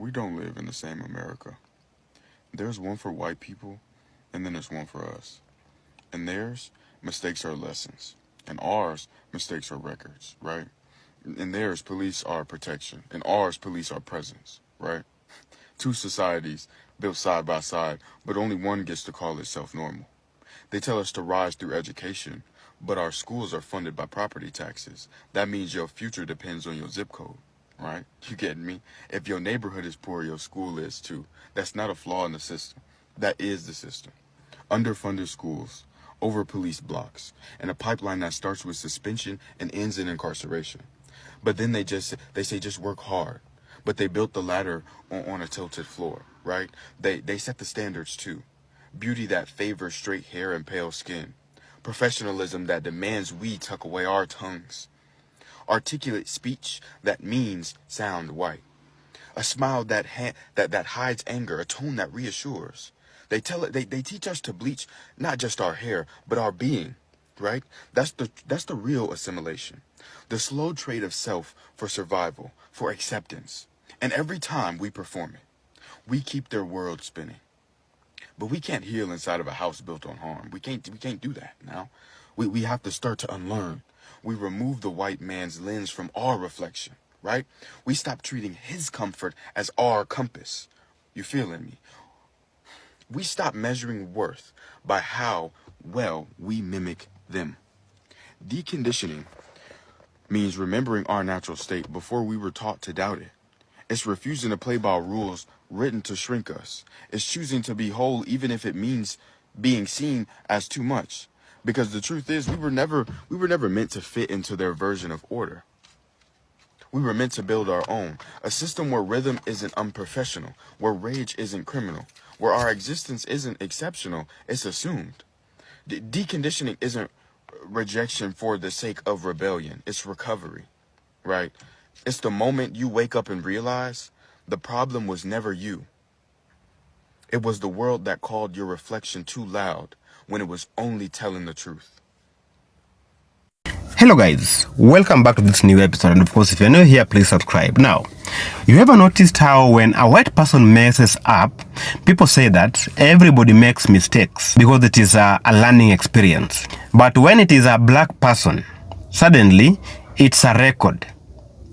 We don't live in the same America. There's one for white people, and then there's one for us. And theirs, mistakes are lessons. And ours, mistakes are records, right? In theirs, police are protection. In ours, police are presence, right? Two societies built side by side, but only one gets to call itself normal. They tell us to rise through education, but our schools are funded by property taxes. That means your future depends on your zip code, right? You getting me? If your neighborhood is poor, your school is too. That's not a flaw in the system. That is the system. Underfunded schools, over-policed blocks, and a pipeline that starts with suspension and ends in incarceration. But then they say just work hard. But they built the ladder on a tilted floor, right? They set the standards too. Beauty that favors straight hair and pale skin. Professionalism that demands we tuck away our tongues. Articulate speech that means sound white. A smile that hides anger, a tone that reassures. They teach us to bleach not just our hair, but our being, right? That's the real assimilation. The slow trade of self for survival, for acceptance. And every time we perform it, we keep their world spinning. But we can't heal inside of a house built on harm. We can't do that now. We have to start to unlearn. We remove the white man's lens from our reflection, right? We stop treating his comfort as our compass. You feeling me? We stop measuring worth by how well we mimic them. Deconditioning means remembering our natural state before we were taught to doubt it. It's refusing to play by rules written to shrink us. It's choosing to be whole even if it means being seen as too much. Because the truth is, we were never meant to fit into their version of order. We were meant to build our own. A system where rhythm isn't unprofessional, where rage isn't criminal, where our existence isn't exceptional, it's assumed. Deconditioning isn't rejection for the sake of rebellion. It's recovery, right? It's the moment you wake up and realize the problem was never you. It was the world that called your reflection too loud when it was only telling the truth. Hello guys, welcome back to this new episode, and of course if you're new here, please subscribe. Now, you ever noticed how when a white person messes up, people say that everybody makes mistakes because it is a learning experience. But when it is a black person, suddenly it's a record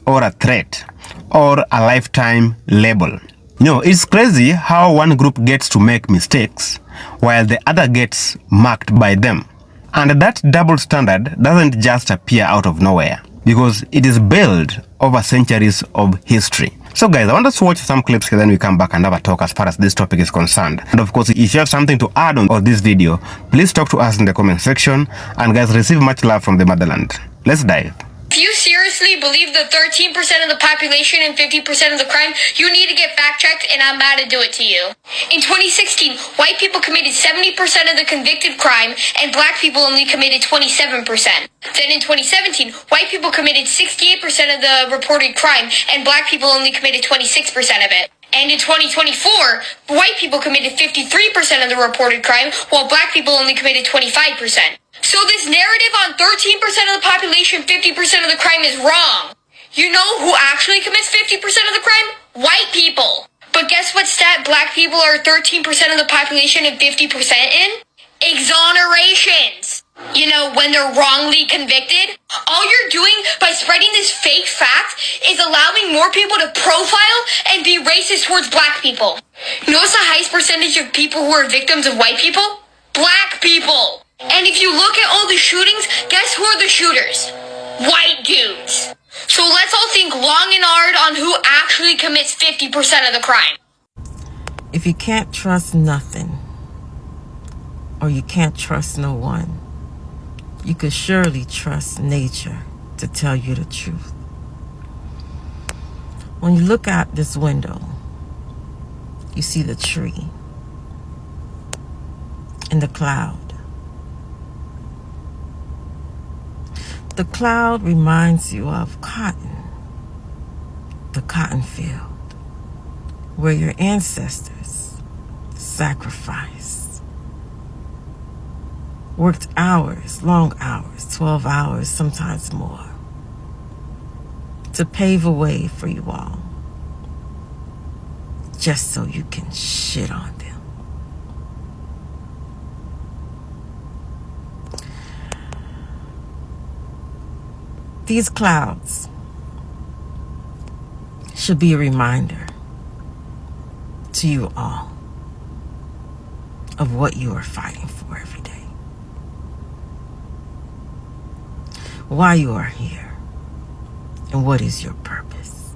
or a threat or a lifetime label. You know, it's crazy how one group gets to make mistakes while the other gets marked by them. And that double standard doesn't just appear out of nowhere because it is built over centuries of history. So guys, I want us to watch some clips here, then we come back and have a talk as far as this topic is concerned. And of course, if you have something to add on this video, please talk to us in the comment section. And guys, receive much love from the motherland. Let's dive. If you seriously believe the 13% of the population and 50% of the crime, you need to get fact-checked, and I'm about to do it to you. In 2016, white people committed 70% of the convicted crime, and black people only committed 27%. Then in 2017, white people committed 68% of the reported crime, and black people only committed 26% of it. And in 2024, white people committed 53% of the reported crime, while black people only committed 25%. So this narrative on 13% of the population, 50% of the crime is wrong. You know who actually commits 50% of the crime? White people. But guess what stat black people are 13% of the population and 50% in? Exonerations. You know, when they're wrongly convicted. All you're doing by spreading this fake fact is allowing more people to profile and be racist towards black people. You know what's the highest percentage of people who are victims of white people? Black people. And if you look at all the shootings, guess who are the shooters? White dudes. So let's all think long and hard on who actually commits 50% of the crime. If you can't trust nothing, or you can't trust no one, you could surely trust nature to tell you the truth. When you look out this window, you see the tree and the cloud. The cloud reminds you of cotton, the cotton field, where your ancestors sacrificed, worked hours, long hours, 12 hours, sometimes more, to pave a way for you all. just so you can shit on them. These clouds should be a reminder to you all of what you are fighting for every day. Why you are here and what is your purpose.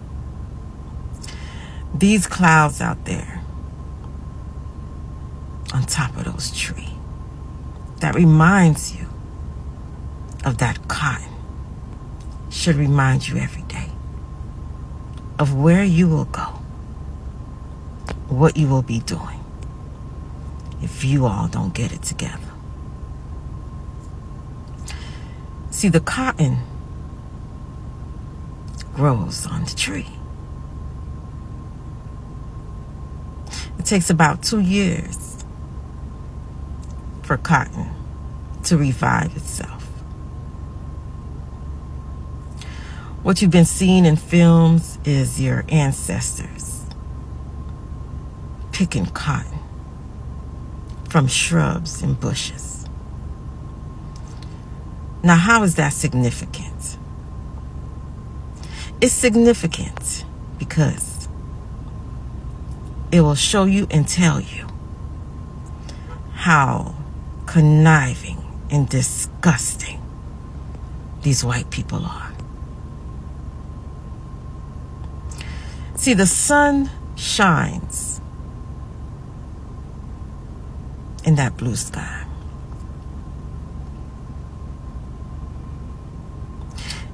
These clouds out there on top of those trees, that reminds you of that cotton, should remind you every day of where you will go, what you will be doing if you all don't get it together. See, the cotton grows on the tree. It takes about 2 years for cotton to revive itself. What you've been seeing in films is your ancestors picking cotton from shrubs and bushes. Now, how is that significant? It's significant because it will show you and tell you how conniving and disgusting these white people are. See, the sun shines in that blue sky.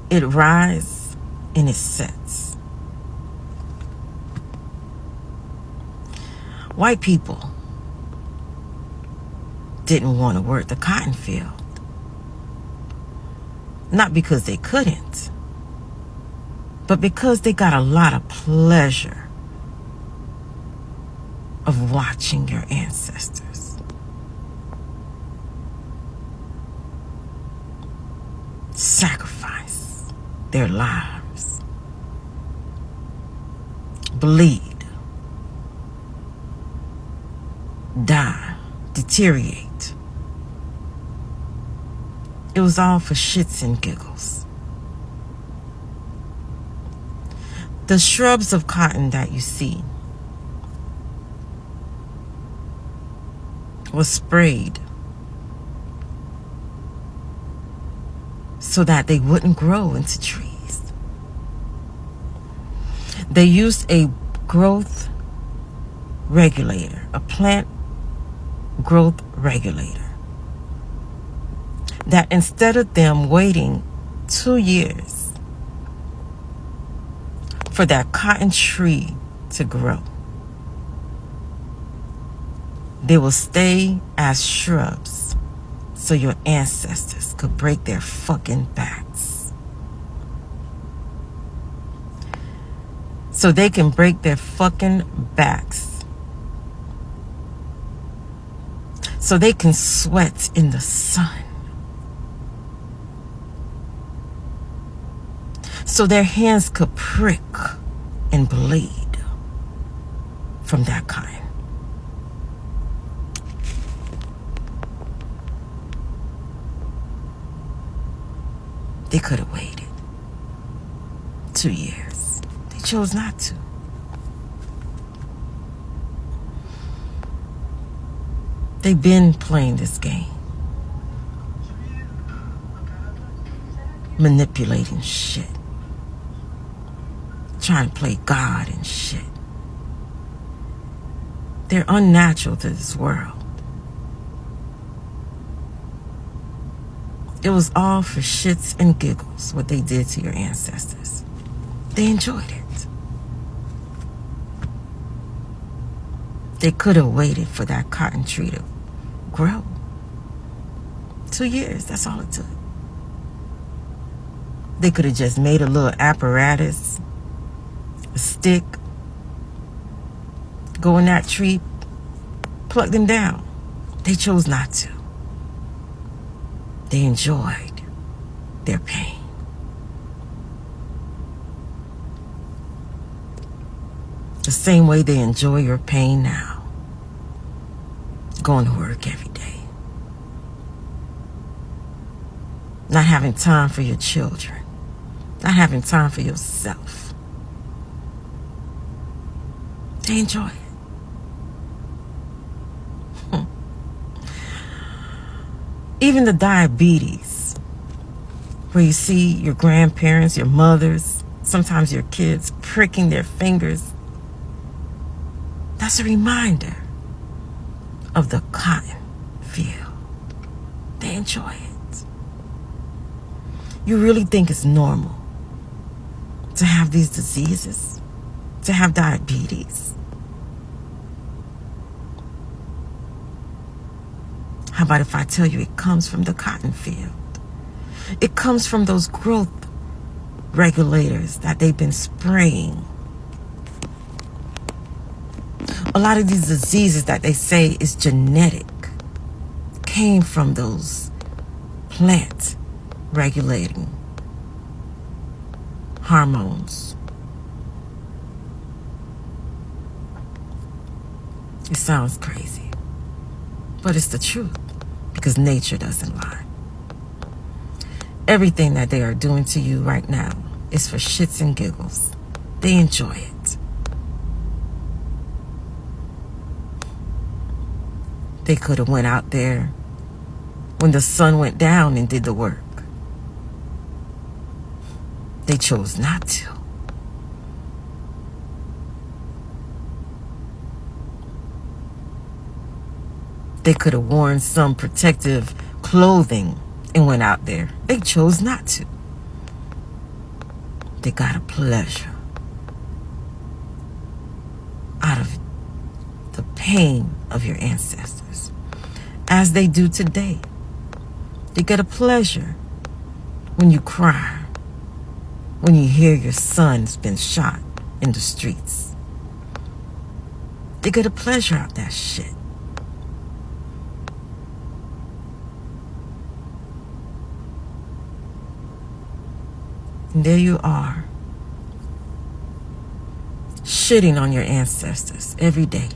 It rises and it sets. White people didn't want to work the cotton field. Not because they couldn't, but because they got a lot of pleasure of watching your ancestors sacrifice their lives, bleed, die, deteriorate. It was all for shits and giggles. The shrubs of cotton that you see was sprayed so that they wouldn't grow into trees. They used a growth regulator, a plant growth regulator, that instead of them waiting 2 years for that cotton tree to grow, they will stay as shrubs so your ancestors could break their fucking backs. So they can break their fucking backs. So they can sweat in the sun. So their hands could prick and bleed from that cotton. They could have waited 2 years. They chose not to. They've been playing this game, manipulating shit, trying to play God and shit. They're unnatural to this world. It was all for shits and giggles what they did to your ancestors. They enjoyed it. They could have waited for that cotton tree to grow. 2 years, that's all it took. They could have just made a little apparatus, a stick, go in that tree, plug them down. They chose not to. They enjoyed their pain. The same way they enjoy your pain now. Going to work every day. Not having time for your children. Not having time for yourself. They enjoy it. Even the diabetes, where you see your grandparents, your mothers, sometimes your kids pricking their fingers. That's a reminder of the cotton field. They enjoy it. You really think it's normal to have these diseases, to have diabetes? How about if I tell you it comes from the cotton field? It comes from those growth regulators that they've been spraying. A lot of these diseases that they say is genetic came from those plant regulating hormones. It sounds crazy, but it's the truth, because nature doesn't lie. Everything that they are doing to you right now is for shits and giggles. They enjoy it. They could have went out there when the sun went down and did the work. They chose not to. They could have worn some protective clothing and went out there. They chose not to. They got a pleasure out of the pain of your ancestors, as they do today. They get a pleasure when you cry, when you hear your son's been shot in the streets. They get a pleasure out of that shit. And there you are, shitting on your ancestors every day.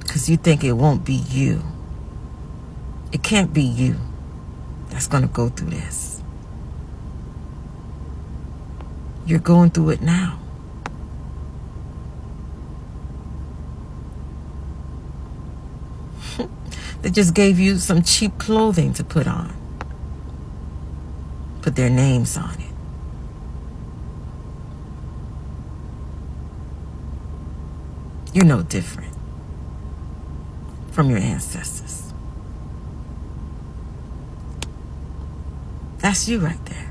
Because you think it won't be you. It can't be you that's going to go through this. You're going through it now. They just gave you some cheap clothing to put on. Put their names on it. You're no different from your ancestors. That's you right there,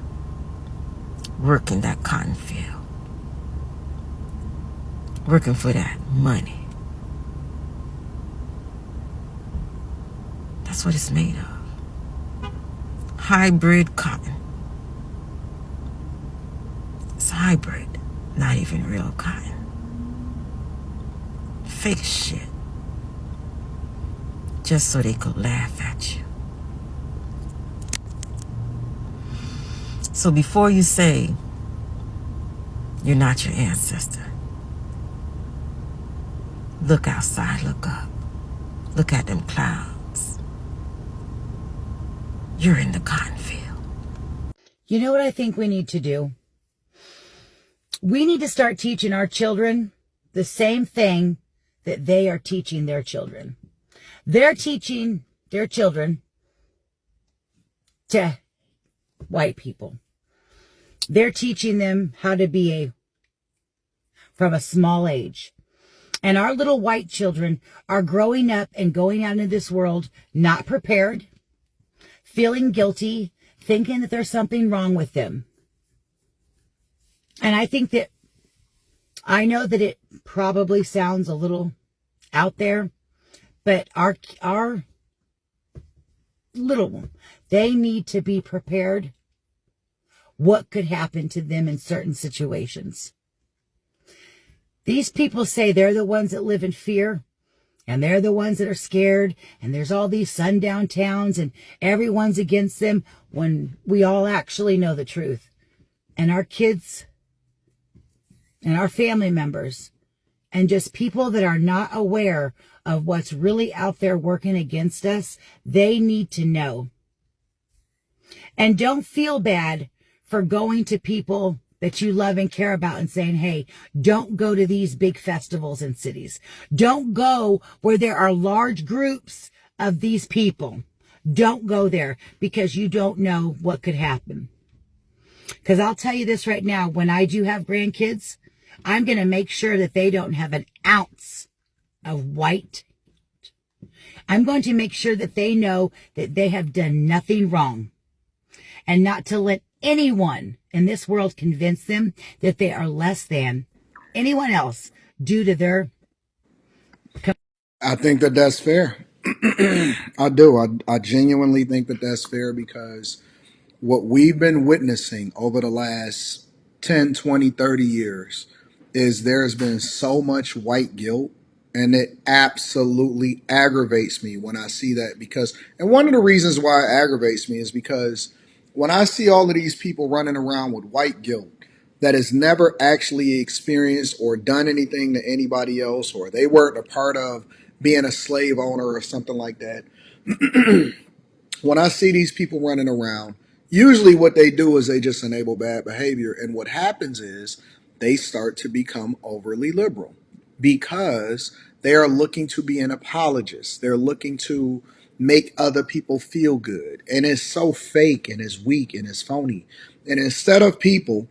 working that cotton field, working for that money. That's what it's made of. Hybrid cotton. It's hybrid, not even real cotton. Fake shit. Just so they could laugh at you. So before you say you're not your ancestor, look outside, look up. Look at them clouds. You're in the cotton field. You know what I think we need to do? We need to start teaching our children the same thing that they are teaching their children. They're teaching their children to white people. They're teaching them how to be from a small age. And our little white children are growing up and going out into this world not prepared, feeling guilty, thinking that there's something wrong with them. And I think that, I know that it probably sounds a little out there, but our little one, they need to be prepared what could happen to them in certain situations. These people say they're the ones that live in fear, And they're the ones that are scared. And there's all these sundown towns and everyone's against them when we all actually know the truth. And our kids and our family members and just people that are not aware of what's really out there working against us, they need to know. And don't feel bad for going to people that you love and care about and saying, hey, don't go to these big festivals in cities. Don't go where there are large groups of these people. Don't go there because you don't know what could happen. Because I'll tell you this right now, when I do have grandkids, I'm going to make sure that they don't have an ounce of white. I'm going to make sure that they know that they have done nothing wrong and not to let anyone in this world convince them that they are less than anyone else due to their... I think that that's fair. I do. I genuinely think that that's fair because what we've been witnessing over the last 10, 20, 30 years is there's been so much white guilt, and it absolutely aggravates me when I see that and one of the reasons why it aggravates me is because when I see all of these people running around with white guilt that has never actually experienced or done anything to anybody else, or they weren't a part of being a slave owner or something like that, when I see these people running around, usually what they do is they just enable bad behavior. And what happens is they start to become overly liberal because they are looking to be an apologist. They're looking to make other people feel good. And it's so fake and it's weak and it's phony. And instead of people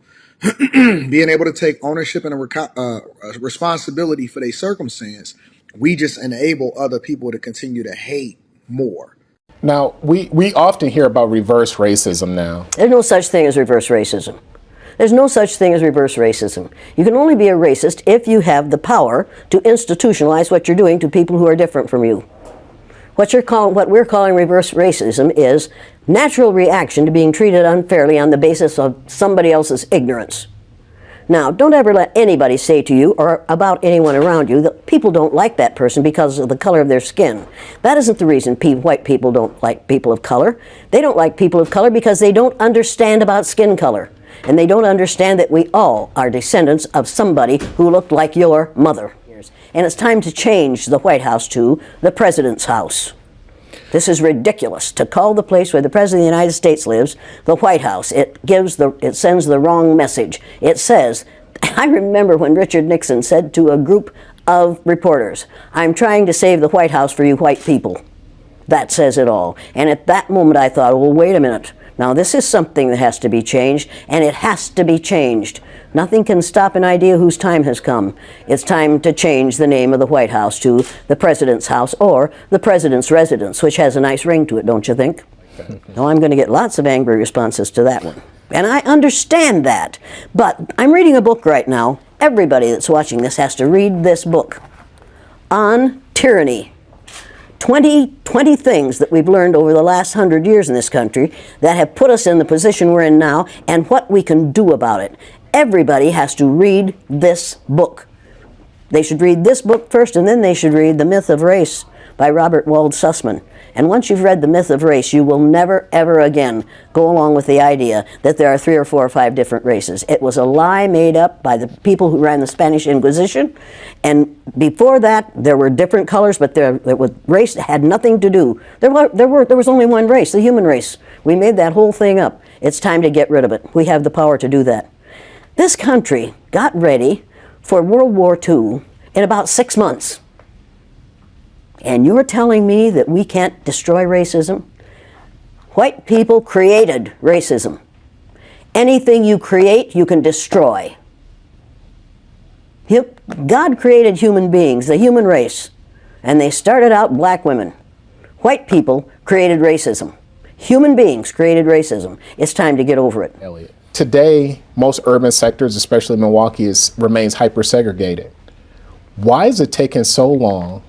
being able to take ownership and a responsibility for their circumstance, we just enable other people to continue to hate more. Now, we often hear about reverse racism now. There's no such thing as reverse racism. There's no such thing as reverse racism. You can only be a racist if you have the power to institutionalize what you're doing to people who are different from you. What we're calling reverse racism is natural reaction to being treated unfairly on the basis of somebody else's ignorance. Now, don't ever let anybody say to you or about anyone around you that people don't like that person because of the color of their skin. That isn't the reason white people don't like people of color. They don't like people of color because they don't understand about skin color. And they don't understand that we all are descendants of somebody who looked like your mother. And it's time to change the White House to the President's house. This is ridiculous to call the place where the President of the United States lives the White House. It sends the wrong message. It says, I remember when Richard Nixon said to a group of reporters, I'm trying to save the White House for you white people. That says it all. And at that moment I thought, well, wait a minute. Now this is something that has to be changed, and it has to be changed. Nothing can stop an idea whose time has come. It's time to change the name of the White House to the President's house or the President's residence, which has a nice ring to it, don't you think? Now I'm going to get lots of angry responses to that one. And I understand that. But I'm reading a book right now. Everybody that's watching this has to read this book on tyranny. 20 things that we've learned over the last 100 years in this country that have put us in the position we're in now and what we can do about it. Everybody has to read this book. They should read this book first, and then they should read The Myth of Race by Robert Wald Sussman. And once you've read The Myth of Race, you will never, ever again go along with the idea that there are 3 or 4 or 5 different races. It was a lie made up by the people who ran the Spanish Inquisition. And before that, there were different colors, but race had nothing to do. There was only one race, the human race. We made that whole thing up. It's time to get rid of it. We have the power to do that. This country got ready for World War II in about 6 months. And you're telling me that we can't destroy racism? White people created racism. Anything you create, you can destroy. God created human beings, the human race, and they started out black women. White people created racism. Human beings created racism. It's time to get over it. Elliot. Today, most urban sectors, especially Milwaukee, remains hyper-segregated. Why is it taking so long,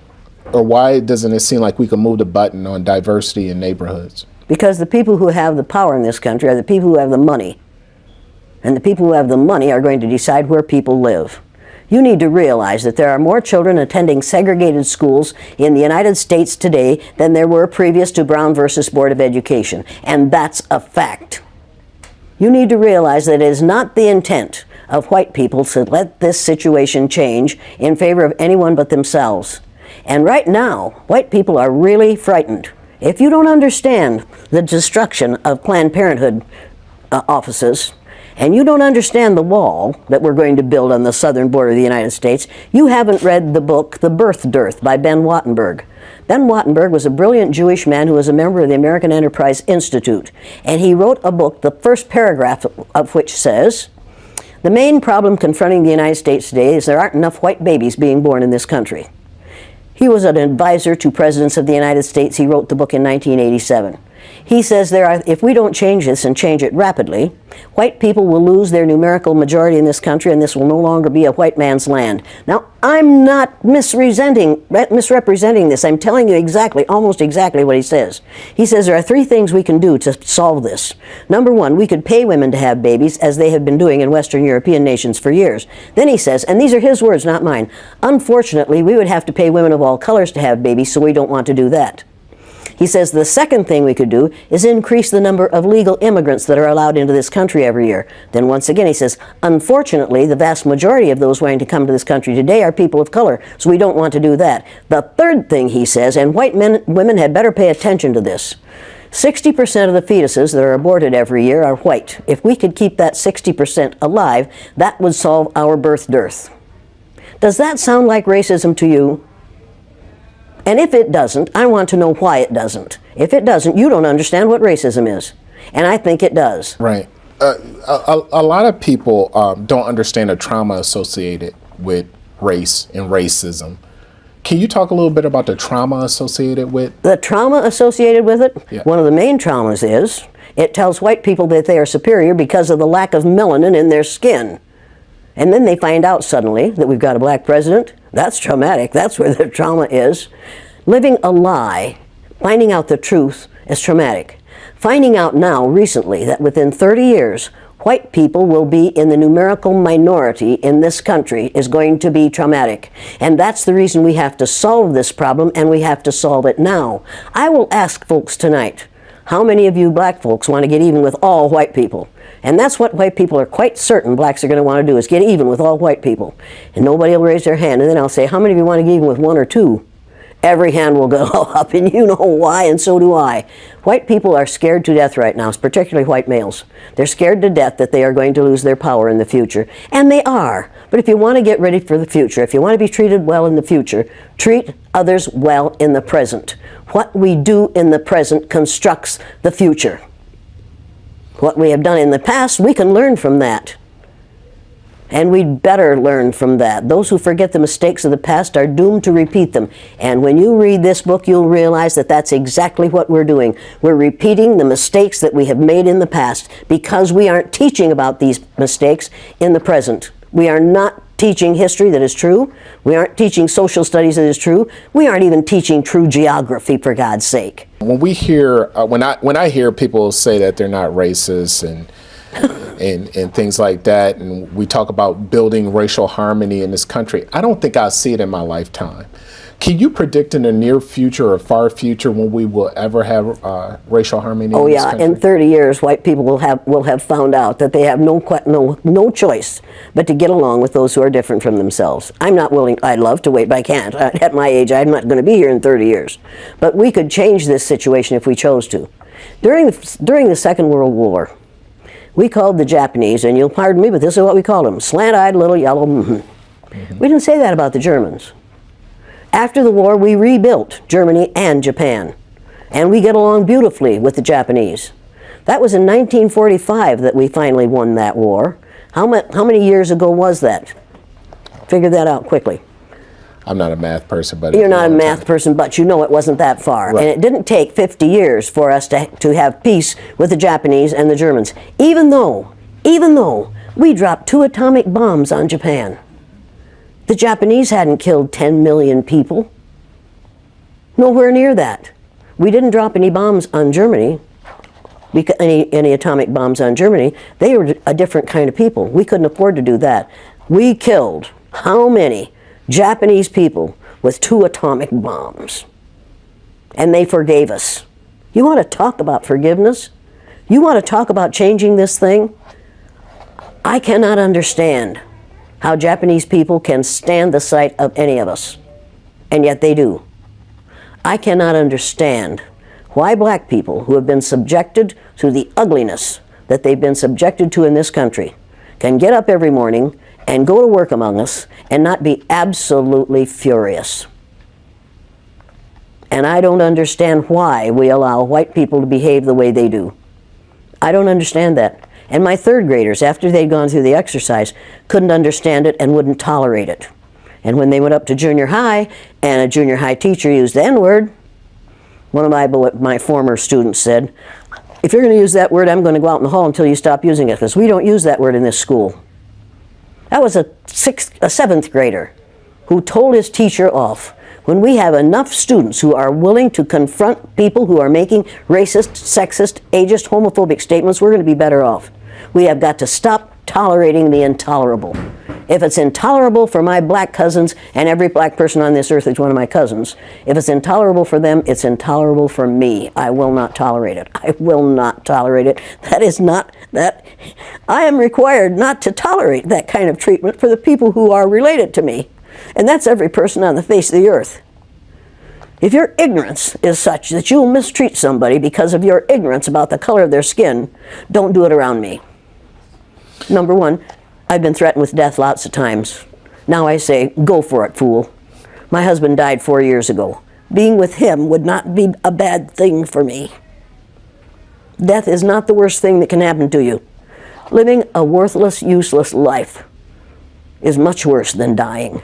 or why doesn't it seem like we can move the button on diversity in neighborhoods? Because the people who have the power in this country are the people who have the money. And the people who have the money are going to decide where people live. You need to realize that there are more children attending segregated schools in the United States today than there were previous to Brown versus Board of Education, and that's a fact. You need to realize that it is not the intent of white people to let this situation change in favor of anyone but themselves. And right now, white people are really frightened. If you don't understand the destruction of Planned Parenthood offices, and you don't understand the wall that we're going to build on the southern border of the United States, you haven't read the book The Birth Dearth by Ben Wattenberg. Ben Wattenberg was a brilliant Jewish man who was a member of the American Enterprise Institute, and he wrote a book, the first paragraph of which says, "The main problem confronting the United States today is there aren't enough white babies being born in this country." He was an advisor to presidents of the United States. He wrote the book in 1987. He says if we don't change this and change it rapidly, white people will lose their numerical majority in this country, and this will no longer be a white man's land. Now, I'm not misrepresenting this. I'm telling you almost exactly what he says. He says there are 3 things we can do to solve this. Number 1, we could pay women to have babies, as they have been doing in Western European nations for years. Then he says, and these are his words, not mine, unfortunately, we would have to pay women of all colors to have babies, so we don't want to do that. He says the second thing we could do is increase the number of legal immigrants that are allowed into this country every year. Then once again he says, unfortunately, the vast majority of those wanting to come to this country today are people of color, so we don't want to do that. The third thing he says, and women had better pay attention to this, 60% of the fetuses that are aborted every year are white. If we could keep that 60% alive, that would solve our birth dearth. Does that sound like racism to you? And if it doesn't, I want to know why it doesn't. If it doesn't, you don't understand what racism is. And I think it does. Right. A lot of people don't understand the trauma associated with race and racism. Can you talk a little bit about the trauma associated with? The trauma associated with it? Yeah. One of the main traumas is it tells white people that they are superior because of the lack of melanin in their skin. And then they find out suddenly that we've got a black president. That's traumatic. That's where the trauma is. Living a lie, finding out the truth is traumatic. Finding out now, recently, that within 30 years, white people will be in the numerical minority in this country is going to be traumatic. And that's the reason we have to solve this problem, and we have to solve it now. I will ask folks tonight, how many of you black folks want to get even with all white people? And that's what white people are quite certain blacks are going to want to do, is get even with all white people. And nobody will raise their hand. And then I'll say, how many of you want to get even with 1 or 2? Every hand will go up, and you know why, and so do I. White people are scared to death right now, particularly white males. They're scared to death that they are going to lose their power in the future. And they are. But if you want to get ready for the future, if you want to be treated well in the future, treat others well in the present. What we do in the present constructs the future. What we have done in the past, we can learn from that. And we'd better learn from that. Those who forget the mistakes of the past are doomed to repeat them. And when you read this book, you'll realize that that's exactly what we're doing. We're repeating the mistakes that we have made in the past because we aren't teaching about these mistakes in the present. We are not teaching history that is true. We aren't teaching social studies that is true. We aren't even teaching true geography, for God's sake. When we hear, when I hear people say that they're not racist and things like that, and we talk about building racial harmony in this country, I don't think I'll see it in my lifetime. Can you predict in the near future or far future when we will ever have racial harmony in this country? In 30 years, white people will have found out that they have no choice but to get along with those who are different from themselves. I'm not willing, I'd love to wait, but I can't. At my age, I'm not going to be here in 30 years. But we could change this situation if we chose to. During the Second World War, we called the Japanese, and you'll pardon me, but this is what we called them, slant-eyed little yellow We didn't say that about the Germans. After the war, we rebuilt Germany and Japan, and we get along beautifully with the Japanese. That was in 1945 that we finally won that war. How many years ago was that? Figure that out quickly. I'm not a math person, but... You're not a math person, but you know it wasn't that far. Right. And it didn't take 50 years for us to have peace with the Japanese and the Germans, even though we dropped 2 atomic bombs on Japan. The Japanese hadn't killed 10 million people. Nowhere near that. We didn't drop any bombs on Germany, any atomic bombs on Germany. They were a different kind of people. We couldn't afford to do that. We killed How many Japanese people with 2 atomic bombs? And they forgave us. You want to talk about forgiveness? You want to talk about changing this thing? I cannot understand how Japanese people can stand the sight of any of us, and yet they do. I cannot understand why black people who have been subjected to the ugliness that they've been subjected to in this country can get up every morning and go to work among us and not be absolutely furious. And I don't understand why we allow white people to behave the way they do. I don't understand that. And my 3rd graders, after they'd gone through the exercise, couldn't understand it and wouldn't tolerate it. And when they went up to junior high and a junior high teacher used the N-word, one of my former students said, "If you're going to use that word, I'm going to go out in the hall until you stop using it, because we don't use that word in this school." That was a 7th grader who told his teacher off. When we have enough students who are willing to confront people who are making racist, sexist, ageist, homophobic statements, we're going to be better off. We have got to stop tolerating the intolerable. If it's intolerable for my black cousins, and every black person on this earth is one of my cousins, if it's intolerable for them, it's intolerable for me. I will not tolerate it. I will not tolerate it. That is not that. I am required not to tolerate that kind of treatment for the people who are related to me. And that's every person on the face of the earth. If your ignorance is such that you'll mistreat somebody because of your ignorance about the color of their skin, don't do it around me. Number 1, I've been threatened with death lots of times. Now I say, go for it, fool. My husband died 4 years ago. Being with him would not be a bad thing for me. Death is not the worst thing that can happen to you. Living a worthless, useless life is much worse than dying.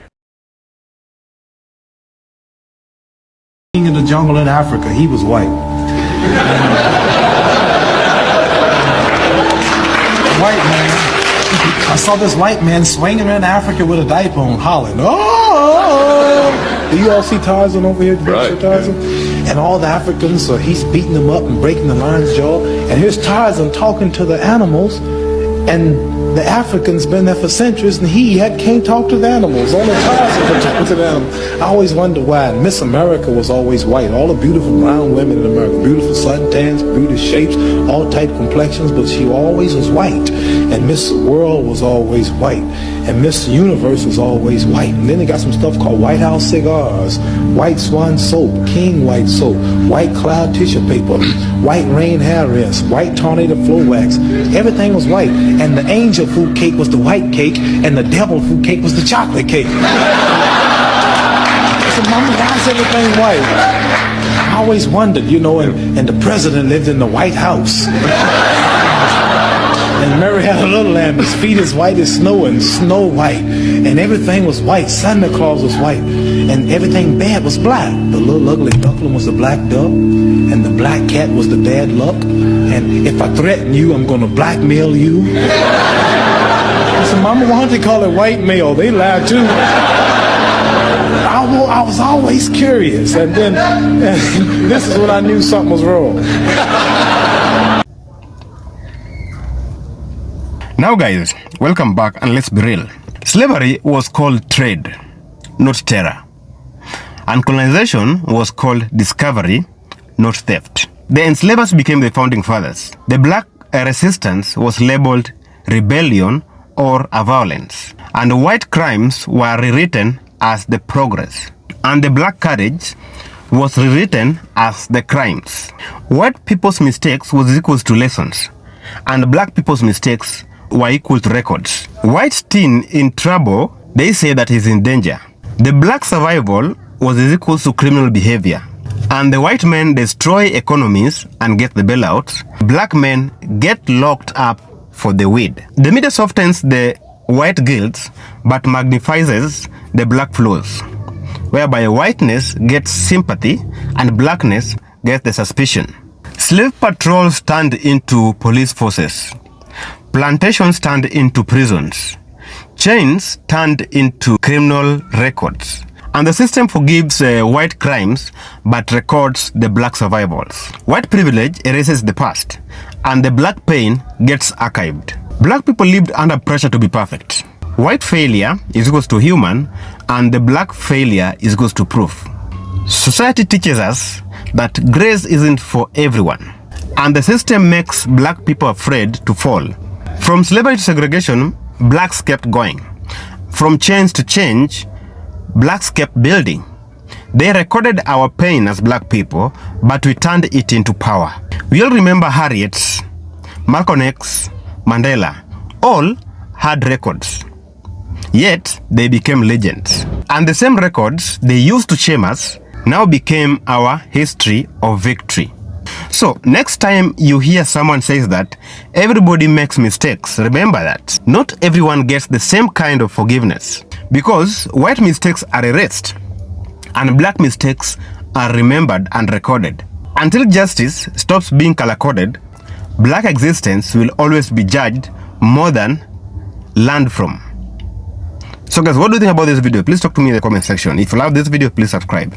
In the jungle in Africa, he was white. White man. I saw this white man swinging around Africa with a diaper on, hollering, "Oh!" Do you all see Tarzan over here? Right. Tarzan? And all the Africans, he's beating them up and breaking the lion's jaw. And here's Tarzan talking to the animals, and the Africans been there for centuries, and he can't talk to the animals. Only Tarzan can talk to the animals. I always wonder why. Miss America was always white. All the beautiful brown women in America, beautiful suntans, beautiful shapes, all type complexions, but she always was white. And Miss World was always white. And Miss Universe was always white. And then they got some stuff called White House cigars, White Swan soap, King White soap, White Cloud tissue paper, White Rain hair rinse, White Tornado flow wax. Everything was white. And the angel food cake was the white cake, and the devil food cake was the chocolate cake. I said, "Mama, why is everything white?" I always wondered, and the president lived in the White House. And Mary had a little lamb, his feet as white as snow, and Snow White. And everything was white. Santa Claus was white. And everything bad was black. The little ugly duckling was the black duck, and the black cat was the bad luck. And if I threaten you, I'm going to blackmail you. I said, "Mama, why don't they call it white male? They lie too." I was always curious, and then this is when I knew something was wrong. Now guys, welcome back, and let's be real. Slavery was called trade, not terror. And colonization was called discovery, not theft. The enslavers became the founding fathers. The black resistance was labeled rebellion or a violence. And white crimes were rewritten as the progress. And the black courage was rewritten as the crimes. White people's mistakes was equal to lessons. And black people's mistakes were equal to records. White teen in trouble, they say that he's in danger. The black survival was equal to criminal behavior. And the white men destroy economies and get the bailouts. Black men get locked up for the weed. The media softens the white guilt but magnifies the black flaws, whereby whiteness gets sympathy and blackness gets the suspicion. Slave patrols turned into police forces. Plantations turned into prisons. Chains turned into criminal records. And the system forgives white crimes but records the black survivals. White privilege erases the past, and the black pain gets archived. Black people lived under pressure to be perfect. white failure is equals to human, and the black failure is equals to proof. Society teaches us that grace isn't for everyone, and the system makes black people afraid to fall. From slavery to segregation, blacks kept going. From change to change, blacks kept building. They recorded our pain as black people, but we turned it into power. We all remember Harriet, Malcolm X, Mandela. All had records. Yet, they became legends. And the same records they used to shame us now became our history of victory. So, next time you hear someone says that everybody makes mistakes, remember that not everyone gets the same kind of forgiveness. Because white mistakes are erased, and black mistakes are remembered and recorded. Until justice stops being color-coded, black existence will always be judged more than learned from. So guys, what do you think about this video? Please talk to me in the comment section. If you love this video, please subscribe.